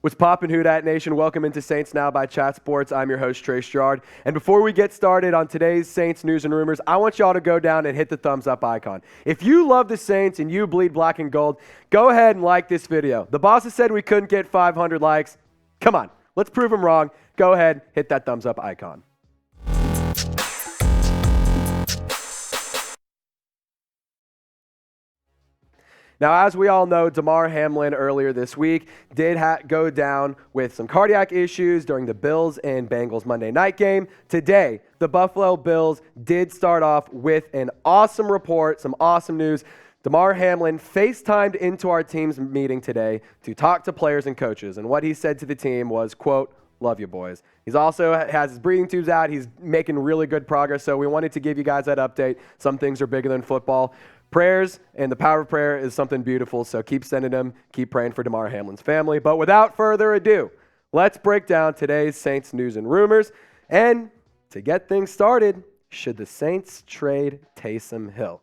What's poppin', Who Dat Nation? Welcome into Saints Now by Chat Sports. I'm your host, Trace Gerard. And before we get started on today's Saints news and rumors, I want y'all to go down and hit the thumbs up icon. If you love the Saints and you bleed black and gold, go ahead and like this video. The bosses said we couldn't get 500 likes. Come on, let's prove them wrong. Go ahead, hit that thumbs up icon. Now, as we all know, Damar Hamlin earlier this week did go down with some cardiac issues during the Bills and Bengals Monday night game. Today, the Buffalo Bills did start off with an awesome report, some awesome news. Damar Hamlin FaceTimed into our team's meeting today to talk to players and coaches. And what he said to the team was, quote, "Love you, boys." He's also has his breathing tubes out. He's making really good progress. So we wanted to give you guys that update. Some things are bigger than football. Prayers and the power of prayer is something beautiful, so keep sending them. Keep praying for Damar Hamlin's family. But without further ado, let's break down today's Saints news and rumors. And to get things started, should the Saints trade Taysom Hill?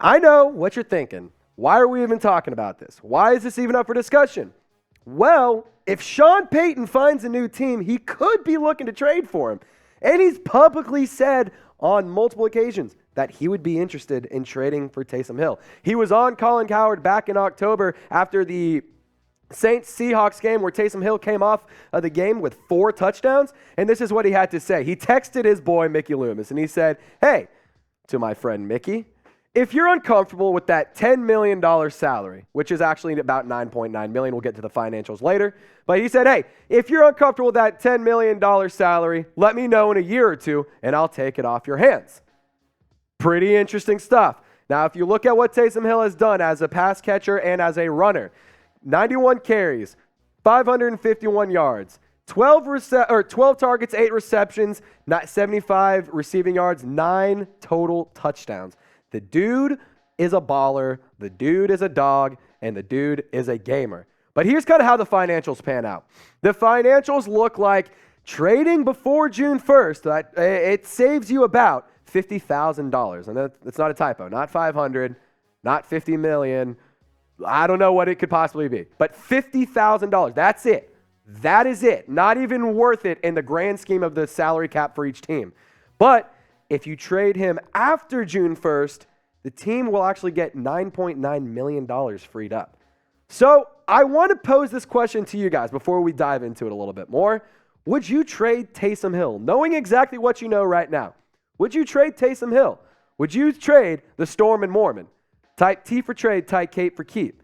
I know what you're thinking. Why are we even talking about this? Why is this even up for discussion? Well, if Sean Payton finds a new team, he could be looking to trade for him. And he's publicly said on multiple occasions that he would be interested in trading for Taysom Hill. He was on Colin Cowherd back in October after the Saints-Seahawks game where Taysom Hill came off of the game with 4 touchdowns, and this is what he had to say. He texted his boy, Mickey Loomis, and he said, "Hey, to my friend Mickey, if you're uncomfortable with that $10 million salary," which is actually about $9.9 million, we'll get to the financials later, but he said, "Hey, if you're uncomfortable with that $10 million salary, let me know in a year or two, and I'll take it off your hands." Pretty interesting stuff. Now, if you look at what Taysom Hill has done as a pass catcher and as a runner, 91 carries, 551 yards, 12 targets, 8 receptions, 75 receiving yards, 9 total touchdowns. The dude is a baller, the dude is a dog, and the dude is a gamer. But here's kind of how the financials pan out. The financials look like trading before June 1st, it saves you about $50,000. And that's not a typo. Not 500, not 50 million. I don't know what it could possibly be. But $50,000. That's it. That is it. Not even worth it in the grand scheme of the salary cap for each team. But if you trade him after June 1st, the team will actually get $9.9 million freed up. So I want to pose this question to you guys before we dive into it a little bit more. Would you trade Taysom Hill, knowing exactly what you know right now? Would you trade Taysom Hill? Would you trade the Storm and Mormon? Type T for trade, type Kate for keep.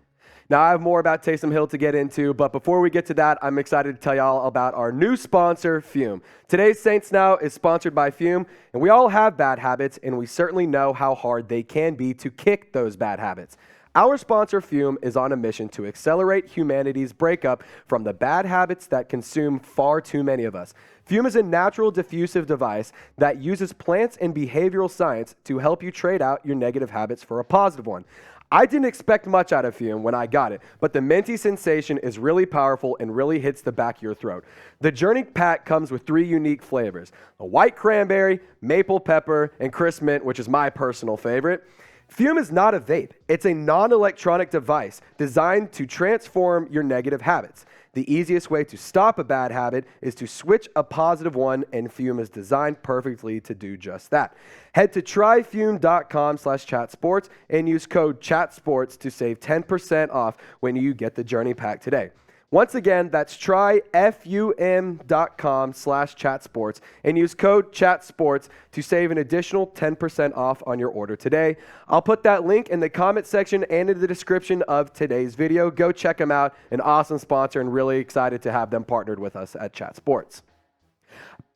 Now, I have more about Taysom Hill to get into, but before we get to that, I'm excited to tell y'all about our new sponsor, Fume. Today's Saints Now is sponsored by Fume, and we all have bad habits, and we certainly know how hard they can be to kick those bad habits. Our sponsor, Fume, is on a mission to accelerate humanity's breakup from the bad habits that consume far too many of us. Fume is a natural diffusive device that uses plants and behavioral science to help you trade out your negative habits for a positive one. I didn't expect much out of Fume when I got it, but the minty sensation is really powerful and really hits the back of your throat. The Journey Pack comes with 3 unique flavors: a white cranberry, maple pepper, and crisp mint, which is my personal favorite. Fume is not a vape. It's a non-electronic device designed to transform your negative habits. The easiest way to stop a bad habit is to switch a positive one, and Fume is designed perfectly to do just that. Head to tryfume.com/chatsports and use code CHATSPORTS to save 10% off when you get the Journey Pack today. Once again, that's tryfum.com/chatsports and use code CHATSPORTS to save an additional 10% off on your order today. I'll put that link in the comment section and in the description of today's video. Go check them out. An awesome sponsor, and really excited to have them partnered with us at Chat Sports.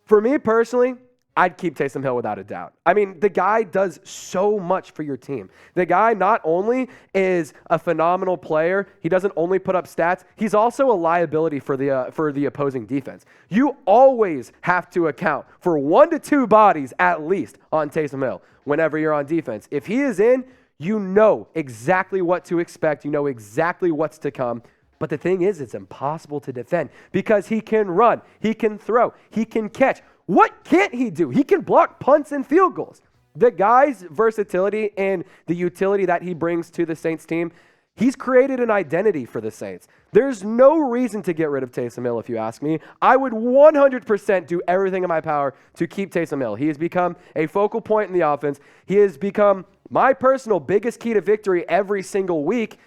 For me personally, I'd keep Taysom Hill without a doubt. I mean, the guy does so much for your team. The guy not only is a phenomenal player, he doesn't only put up stats, he's also a liability for the opposing defense. You always have to account for 1 to 2 bodies at least on Taysom Hill whenever you're on defense. If he is in, you know exactly what to expect. You know exactly what's to come. But the thing is, it's impossible to defend because he can run, he can throw, he can catch. What can't he do? He can block punts and field goals. The guy's versatility and the utility that he brings to the Saints team, He's created an identity for the Saints. There's no reason to get rid of Taysom Hill, if you ask me. I would 100% do everything in my power to keep Taysom Hill. He has become a focal point in the offense. He has become my personal biggest key to victory every single week.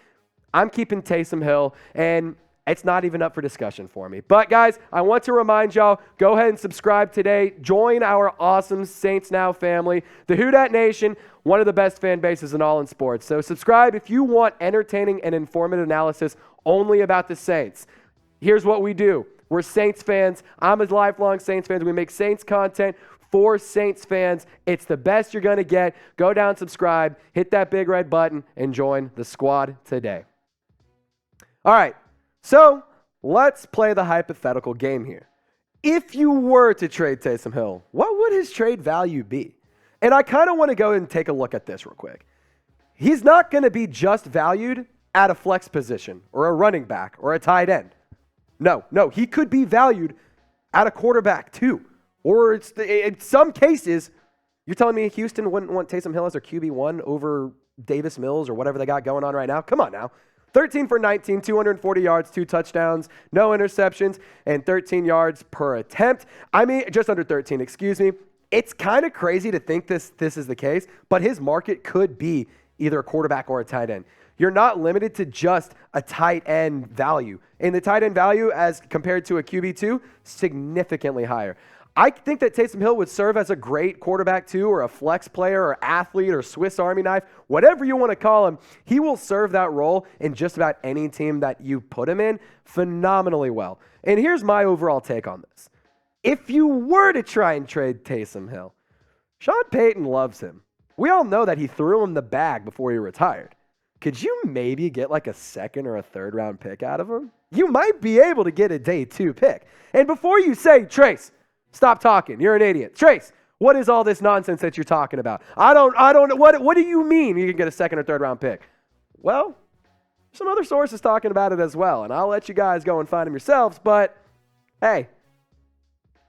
I'm keeping Taysom Hill, and it's not even up for discussion for me. But, guys, I want to remind y'all, go ahead and subscribe today. Join our awesome Saints Now family. The Who Dat Nation, one of the best fan bases in all in sports. So subscribe if you want entertaining and informative analysis only about the Saints. Here's what we do. We're Saints fans. I'm a lifelong Saints fan. We make Saints content for Saints fans. It's the best you're going to get. Go down, subscribe, hit that big red button, and join the squad today. All right. So let's play the hypothetical game here. If you were to trade Taysom Hill, what would his trade value be? And I kind of want to go and take a look at this real quick. He's not going to be just valued at a flex position or a running back or a tight end. No, he could be valued at a quarterback too. Or in some cases, you're telling me Houston wouldn't want Taysom Hill as their QB1 over Davis Mills or whatever they got going on right now? Come on now. 13 for 19, 240 yards, 2 touchdowns, no interceptions, and 13 yards per attempt. I mean, just under 13, excuse me. It's kind of crazy to think this is the case, but his market could be either a quarterback or a tight end. You're not limited to just a tight end value. And the tight end value as compared to a QB2, significantly higher. I think that Taysom Hill would serve as a great quarterback too, or a flex player, or athlete, or Swiss Army knife, whatever you want to call him. He will serve that role in just about any team that you put him in phenomenally well. And here's my overall take on this. If you were to try and trade Taysom Hill, Sean Payton loves him. We all know that he threw him the bag before he retired. Could you maybe get like a second or a third round pick out of him? You might be able to get a day 2 pick. And before you say, Trace, stop talking. You're an idiot. Trace, what is all this nonsense that you're talking about? I don't know. What do you mean you can get a second or third round pick? Well, some other sources talking about it as well, and I'll let you guys go and find them yourselves, but hey,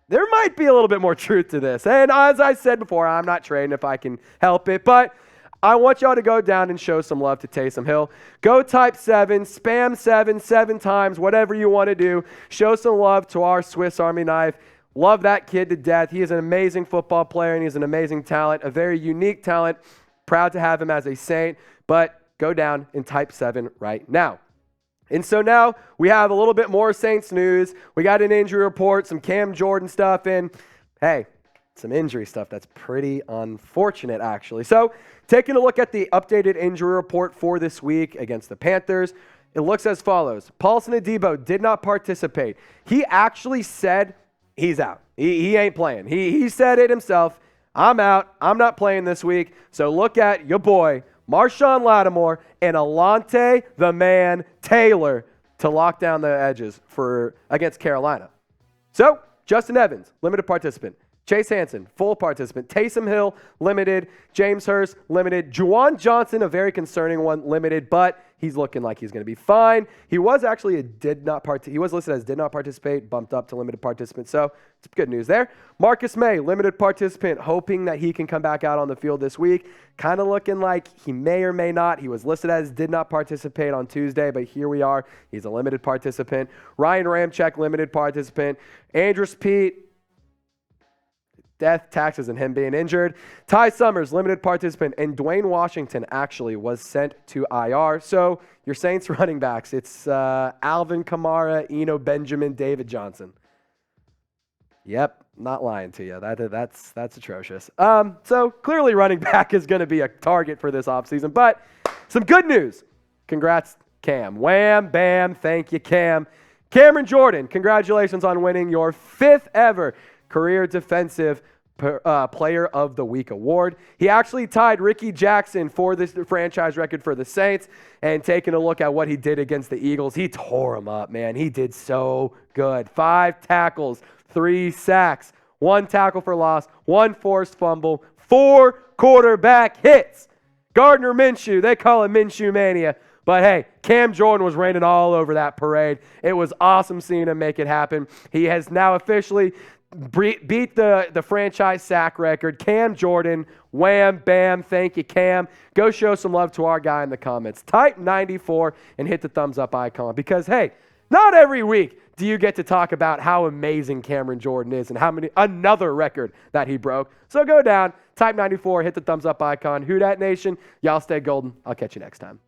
there might be a little bit more truth to this. And as I said before, I'm not trading if I can help it, but I want y'all to go down and show some love to Taysom Hill. Go type 7, spam 7 times, whatever you want to do. Show some love to our Swiss Army knife. Love that kid to death. He is an amazing football player, and he's an amazing talent, a very unique talent. Proud to have him as a Saint, but go down and type 7 right now. And so now we have a little bit more Saints news. We got an injury report, some Cam Jordan stuff, and hey, some injury stuff that's pretty unfortunate, actually. So taking a look at the updated injury report for this week against the Panthers, it looks as follows. Paulson Adebo did not participate. He actually said he's out. He ain't playing. He said it himself. I'm out. I'm not playing this week. So look at your boy, Marshawn Lattimore, and Alante the Man Taylor to lock down the edges against Carolina. So Justin Evans, limited participant. Chase Hansen, full participant. Taysom Hill, limited. James Hurst, limited. Juwan Johnson, a very concerning one, limited, but he's looking like he's going to be fine. He was actually he was listed as did not participate, bumped up to limited participant, so it's good news there. Marcus May, limited participant, hoping that he can come back out on the field this week. Kind of looking like he may or may not. He was listed as did not participate on Tuesday, but here we are. He's a limited participant. Ryan Ramczyk, limited participant. Andrus Peat, death, taxes, and him being injured. Ty Summers, limited participant, and Dwayne Washington actually was sent to IR. So your Saints running backs, it's Alvin Kamara, Eno Benjamin, David Johnson. Yep, not lying to you. That's atrocious. So clearly running back is going to be a target for this offseason. But some good news. Congrats, Cam. Wham, bam, thank you, Cam. Cameron Jordan, congratulations on winning your 5th ever Career Defensive Player of the Week award. He actually tied Ricky Jackson for this franchise record for the Saints, and taking a look at what he did against the Eagles, he tore them up, man. He did so good. 5 tackles, 3 sacks, 1 tackle for loss, 1 forced fumble, 4 quarterback hits. Gardner Minshew, they call him Minshew Mania. But hey, Cam Jordan was raining all over that parade. It was awesome seeing him make it happen. He has now officially beat the franchise sack record. Cam Jordan, wham, bam, thank you, Cam. Go show some love to our guy in the comments. Type 94 and hit the thumbs up icon because, hey, not every week do you get to talk about how amazing Cameron Jordan is and another record that he broke. So go down, type 94, hit the thumbs up icon. Who Dat Nation? Y'all stay golden. I'll catch you next time.